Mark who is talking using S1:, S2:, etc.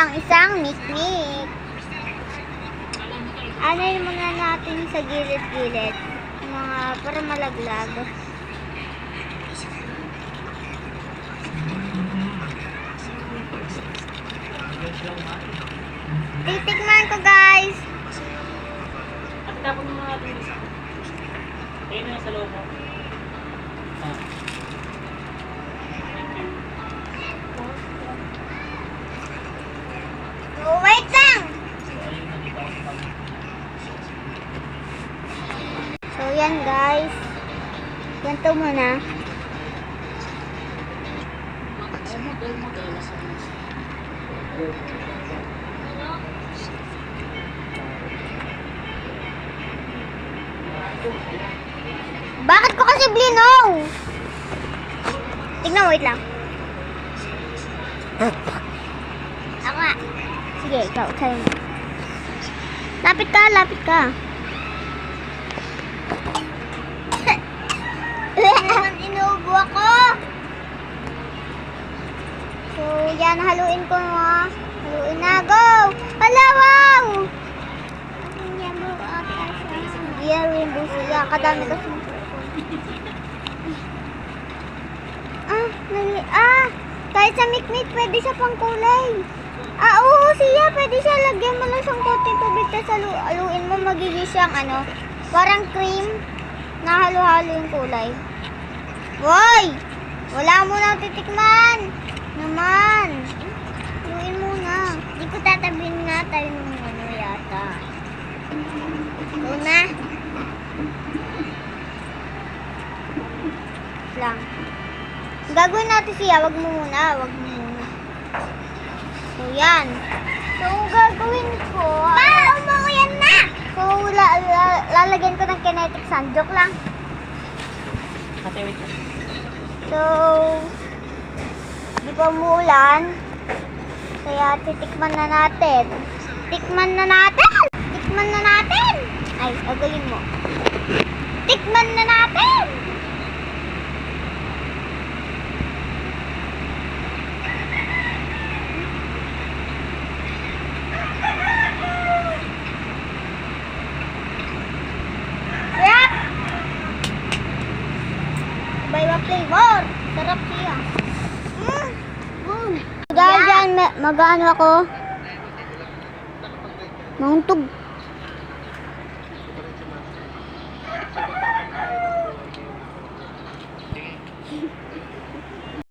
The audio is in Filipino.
S1: ang isang mikmik. Anayin muna natin sa gilid-gilid. Para malaglag. Titikman ko, guys.
S2: At tapos mo natin isa. Ayun na sa loob mo.
S1: Oh, wait lang. So, yan, guys. Ganito muna. Bakit ko kasi blinaw? Tignan, wait lang. Ako nga. Sige, ikaw, try mo. Lapit ka, lapit ka. Naman inuubo ako. So, yan, haluin ko mo. Haluin na, go! Hala, wow! Yan, rainbow siya. Kadami kasi. Kahit sa mikmik, pwede siya pang kulay. Oo, siya, pwede siya. Lagyan mo lang siyang konting tubig, tapos haluin mo, magiging siyang parang cream na halo-halo yung kulay. Woy! Wala mo nang titikman. Naman. Haluin muna. Hindi ko tatabihin nga tayo ng yata. Ito na. Lang. Gagawin natin siya, wag mo muna. So, yan. So, gagawin ko. Umuulan na! So, lalagyan ko ng kinetic sand. Joke lang.
S2: Wait.
S1: So, di pa umuulan. Kaya, titikman na natin. Tikman na natin! Ay, galing mo. Tikman na natin! Iba flavor. Sarap siya. Dahil dyan, mag-ano ako. Mangtog.